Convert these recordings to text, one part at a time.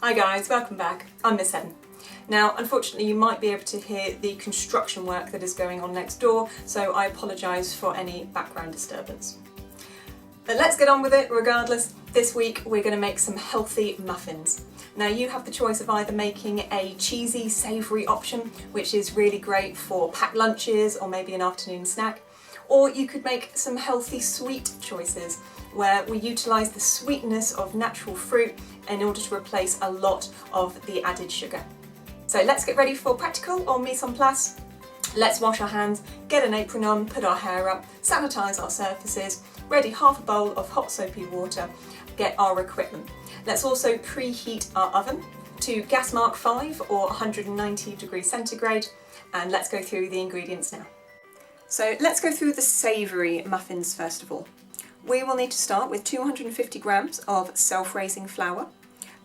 Hi guys, welcome back. I'm Miss Eden. Now, unfortunately, you might be able to hear the construction work that is going on next door, so I apologise for any background disturbance. But let's get on with it regardless. This week we're going to make some healthy muffins. Now you have the choice of either making a cheesy, savoury option, which is really great for packed lunches or maybe an afternoon snack, or you could make some healthy sweet choices where we utilise the sweetness of natural fruit in order to replace a lot of the added sugar. So let's get ready for practical or mise en place. Let's wash our hands, get an apron on, put our hair up, sanitise our surfaces, ready half a bowl of hot soapy water, get our equipment. Let's also preheat our oven to gas mark 5 or 190 degrees centigrade, and let's go through the ingredients now. So let's go through the savoury muffins first of all. We will need to start with 250 grams of self-raising flour,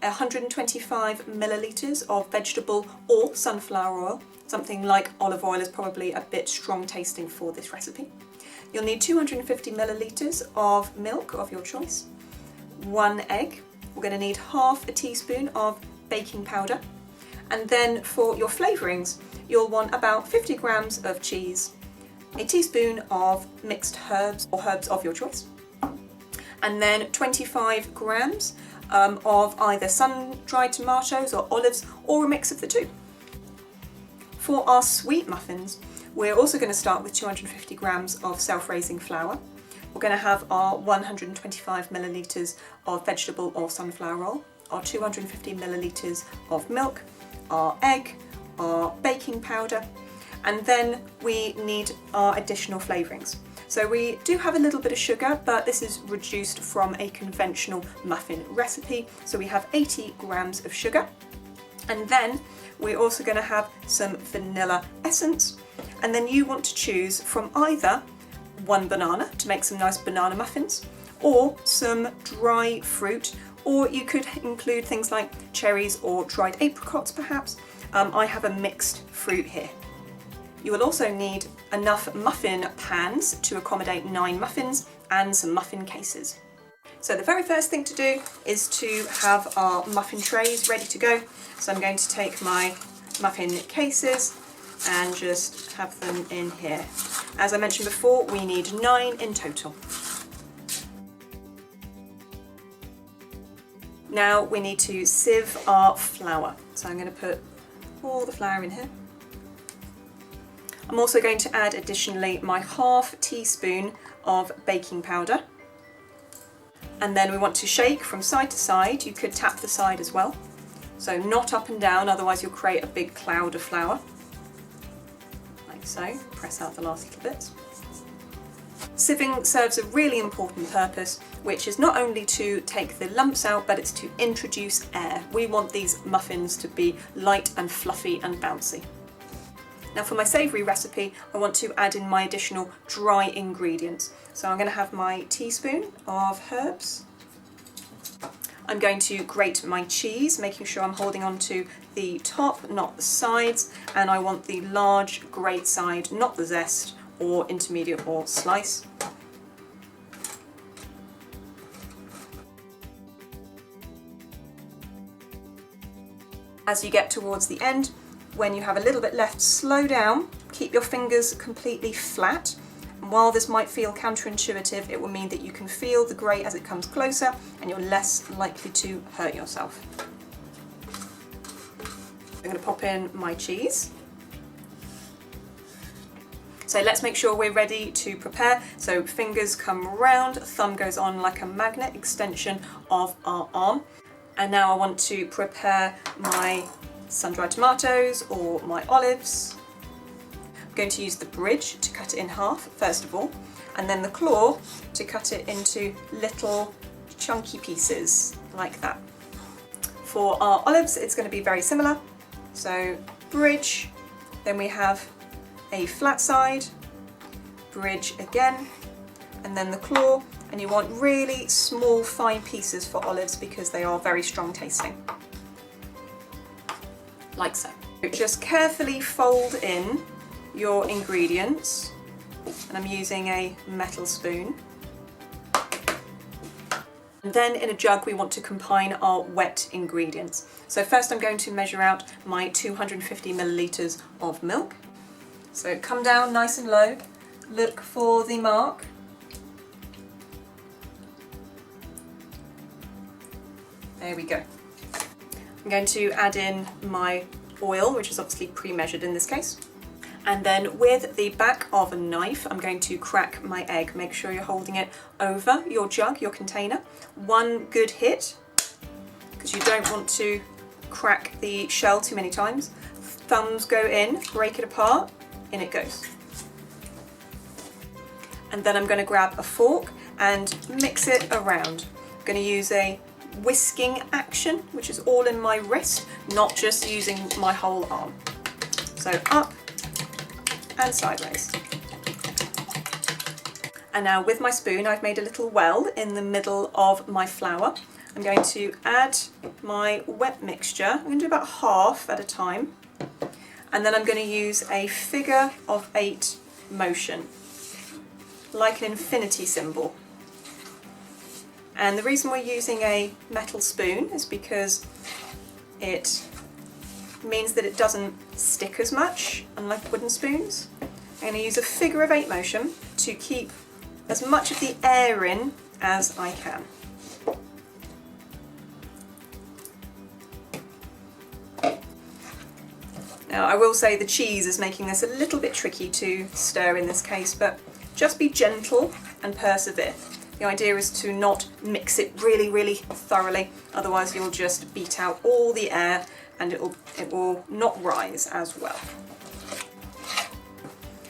125 millilitres of vegetable or sunflower oil. Something like olive oil is probably a bit strong tasting for this recipe. You'll need 250 millilitres of milk of your choice, 1 egg. We're going to need half a teaspoon of baking powder, and then for your flavourings you'll want about 50 grams of cheese, a teaspoon of mixed herbs or herbs of your choice, and then 25 grams of either sun-dried tomatoes or olives, or a mix of the two. For our sweet muffins, we're also going to start with 250 grams of self-raising flour. We're going to have our 125 millilitres of vegetable or sunflower oil, our 250 millilitres of milk, our egg, our baking powder, and then we need our additional flavourings. So we do have a little bit of sugar, but this is reduced from a conventional muffin recipe. So we have 80 grams of sugar. And then we're also going to have some vanilla essence. And then you want to choose from either one banana to make some nice banana muffins, or some dry fruit, or you could include things like cherries or dried apricots perhaps. I have a mixed fruit here. You will also need enough muffin pans to accommodate 9 muffins and some muffin cases. So the very first thing to do is to have our muffin trays ready to go. So I'm going to take my muffin cases and just have them in here. As I mentioned before, we need 9 in total. Now we need to sieve our flour. So I'm going to put all the flour in here. I'm also going to add additionally my half teaspoon of baking powder. And then we want to shake from side to side. You could tap the side as well. So not up and down, otherwise you'll create a big cloud of flour. Like so. Press out the last little bits. Sieving serves a really important purpose, which is not only to take the lumps out, but it's to introduce air. We want these muffins to be light and fluffy and bouncy. Now for my savoury recipe, I want to add in my additional dry ingredients. So I'm going to have my teaspoon of herbs. I'm going to grate my cheese, making sure I'm holding on to the top, not the sides, and I want the large grate side, not the zest or intermediate or slice. As you get towards the end, when you have a little bit left, slow down, keep your fingers completely flat. And while this might feel counterintuitive, it will mean that you can feel the grate as it comes closer and you're less likely to hurt yourself. I'm going to pop in my cheese. So let's make sure we're ready to prepare. So fingers come round, thumb goes on like a magnet extension of our arm. And now I want to prepare my sun-dried tomatoes or my olives. I'm going to use the bridge to cut it in half first of all, and then the claw to cut it into little chunky pieces like that. For our olives it's going to be very similar. So bridge, then we have a flat side, bridge again, and then the claw, and you want really small fine pieces for olives because they are very strong tasting. Like so. Just carefully fold in your ingredients, and I'm using a metal spoon. And then in a jug we want to combine our wet ingredients. So first I'm going to measure out my 250 millilitres of milk. So come down nice and low, look for the mark. There we go. I'm going to add in my oil, which is obviously pre-measured in this case. And then with the back of a knife, I'm going to crack my egg. Make sure you're holding it over your jug, your container. One good hit, because you don't want to crack the shell too many times. Thumbs go in, break it apart, in it goes. And then I'm going to grab a fork and mix it around. I'm going to use a whisking action, which is all in my wrist, not just using my whole arm. So up and sideways. And now with my spoon I've made a little well in the middle of my flour. I'm going to add my wet mixture. I'm going to do about half at a time. And then I'm going to use a figure of 8 motion, like an infinity symbol. And the reason we're using a metal spoon is because it means that it doesn't stick as much, unlike wooden spoons. I'm going to use a figure of 8 motion to keep as much of the air in as I can. Now I will say the cheese is making this a little bit tricky to stir in this case, but just be gentle and persevere. The idea is to not mix it really thoroughly, otherwise you'll just beat out all the air and it will not rise as well.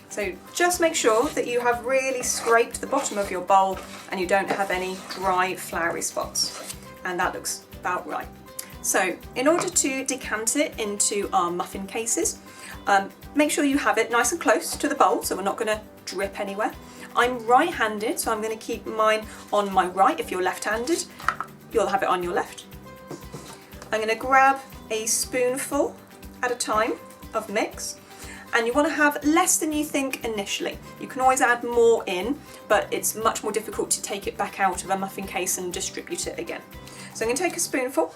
So just make sure that you have really scraped the bottom of your bowl and you don't have any dry floury spots. And that looks about right. So in order to decant it into our muffin cases, make sure you have it nice and close to the bowl so we're not going to drip anywhere. I'm right-handed, so I'm going to keep mine on my right. If you're left-handed, you'll have it on your left. I'm going to grab a spoonful at a time of mix, and you want to have less than you think initially. You can always add more in, but it's much more difficult to take it back out of a muffin case and distribute it again. So I'm going to take a spoonful,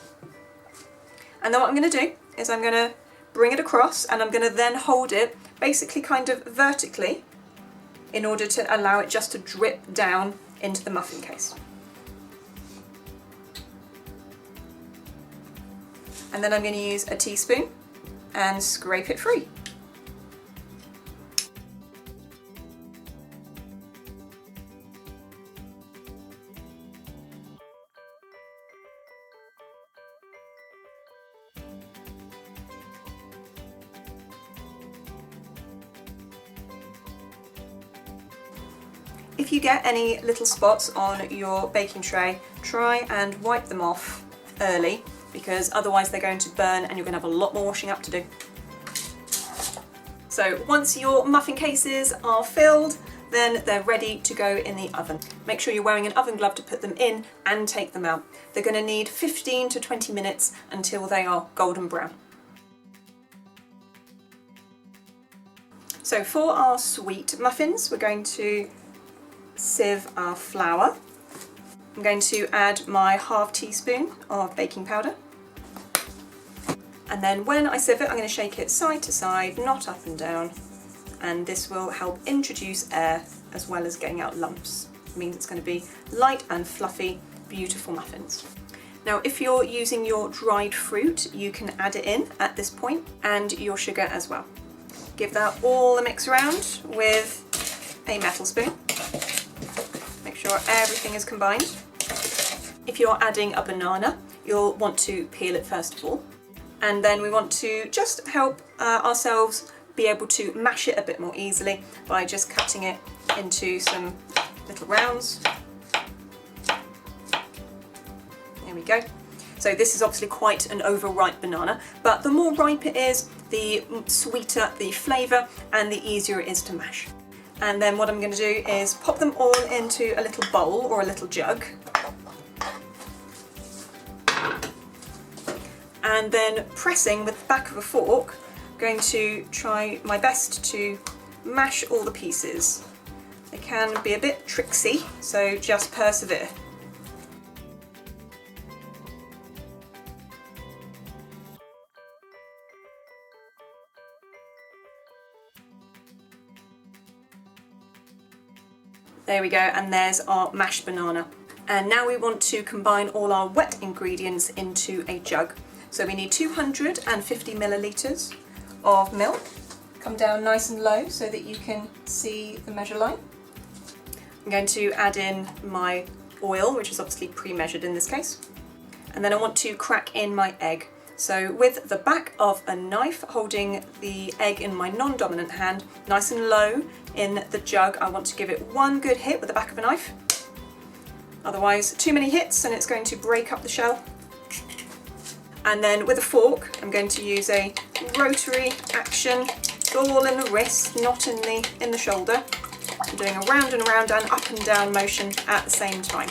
and then what I'm going to do is I'm going to bring it across, and I'm going to then hold it basically kind of vertically in order to allow it just to drip down into the muffin case. And then I'm going to use a teaspoon and scrape it free. If you get any little spots on your baking tray, try and wipe them off early, because otherwise they're going to burn and you're going to have a lot more washing up to do. So once your muffin cases are filled, then they're ready to go in the oven. Make sure you're wearing an oven glove to put them in and take them out. They're going to need 15 to 20 minutes until they are golden brown. So for our sweet muffins, we're going to sieve our flour. I'm going to add my ½ teaspoon of baking powder. And then when I sieve it, I'm going to shake it side to side, not up and down. And this will help introduce air as well as getting out lumps. It means it's going to be light and fluffy, beautiful muffins. Now, if you're using your dried fruit, you can add it in at this point, and your sugar as well. Give that all a mix around with a metal spoon. Make sure everything is combined. If you're adding a banana, you'll want to peel it first of all. And then we want to just help ourselves be able to mash it a bit more easily by just cutting it into some little rounds. There we go. So this is obviously quite an overripe banana, but the more ripe it is, the sweeter the flavour and the easier it is to mash. And then what I'm going to do is pop them all into a little bowl or a little jug. And then pressing with the back of a fork, I'm going to try my best to mash all the pieces. They can be a bit tricksy, so just persevere. There we go, and there's our mashed banana. And now we want to combine all our wet ingredients into a jug. So we need 250 millilitres of milk. Come down nice and low so that you can see the measure line. I'm going to add in my oil, which is obviously pre-measured in this case. And then I want to crack in my egg. So with the back of a knife, holding the egg in my non-dominant hand, nice and low in the jug, I want to give it one good hit with the back of a knife. Otherwise, too many hits and it's going to break up the shell. And then with a fork, I'm going to use a rotary action, all in the wrist, not in the shoulder. I'm doing a round and around and up and down motion at the same time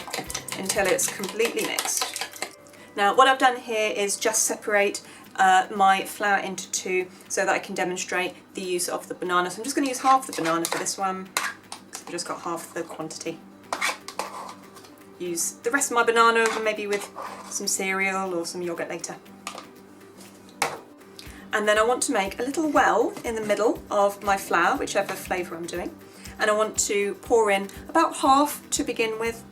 until it's completely mixed. Now what I've done here is just separate my flour into two so that I can demonstrate the use of the banana. So I'm just going to use half the banana for this one because I've just got half the quantity. Use the rest of my banana maybe with some cereal or some yogurt later. And then I want to make a little well in the middle of my flour, whichever flavour I'm doing. And I want to pour in about half to begin with.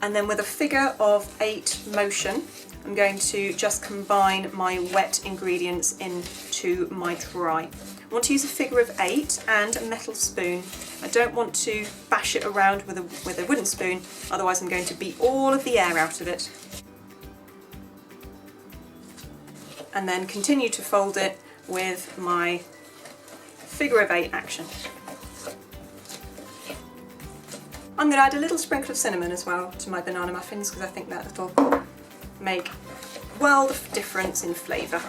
And then with a figure of 8 motion, I'm going to just combine my wet ingredients into my dry. I want to use a figure of 8 and a metal spoon. I don't want to bash it around with a wooden spoon, otherwise I'm going to beat all of the air out of it. And then continue to fold it with my figure of 8 action. I'm going to add a little sprinkle of cinnamon as well to my banana muffins because I think that will make a world of difference in flavour.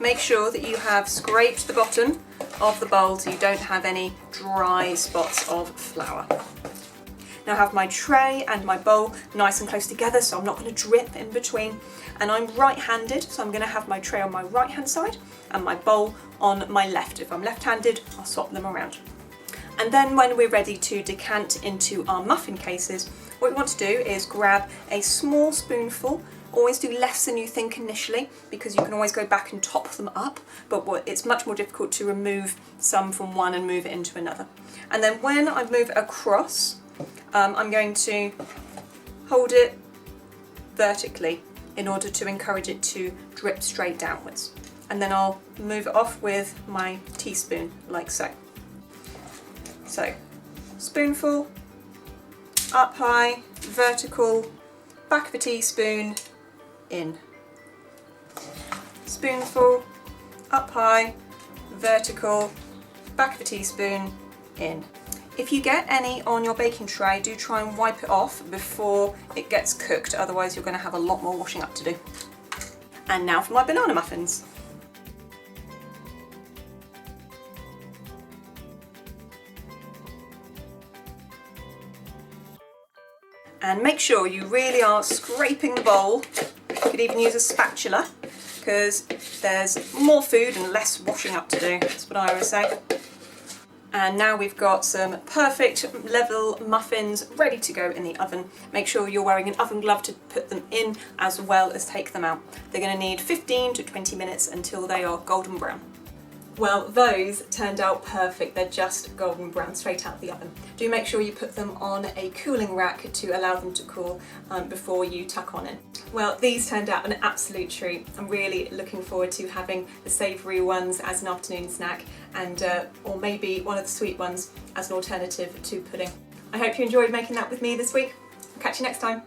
Make sure that you have scraped the bottom of the bowl so you don't have any dry spots of flour. Now I have my tray and my bowl nice and close together so I'm not going to drip in between. And I'm right-handed, so I'm going to have my tray on my right-hand side and my bowl on my left. If I'm left-handed, I'll swap them around. And then when we're ready to decant into our muffin cases, what we want to do is grab a small spoonful. Always do less than you think initially because you can always go back and top them up, but it's much more difficult to remove some from one and move it into another. And then when I move it across, I'm going to hold it vertically in order to encourage it to drip straight downwards. And then I'll move it off with my teaspoon, like so. So, spoonful, up high, vertical, back of a teaspoon, in. Spoonful, up high, vertical, back of a teaspoon, in. If you get any on your baking tray, do try and wipe it off before it gets cooked, otherwise you're going to have a lot more washing up to do. And now for my banana muffins. And make sure you really are scraping the bowl. You could even use a spatula because there's more food and less washing up to do. That's what I always say. And now we've got some perfect level muffins ready to go in the oven. Make sure you're wearing an oven glove to put them in as well as take them out. They're going to need 15 to 20 minutes until they are golden brown. Well, those turned out perfect. They're just golden brown straight out of the oven. Do make sure you put them on a cooling rack to allow them to cool before you tuck on in. Well, these turned out an absolute treat. I'm really looking forward to having the savoury ones as an afternoon snack and or maybe one of the sweet ones as an alternative to pudding. I hope you enjoyed making that with me this week. I'll catch you next time.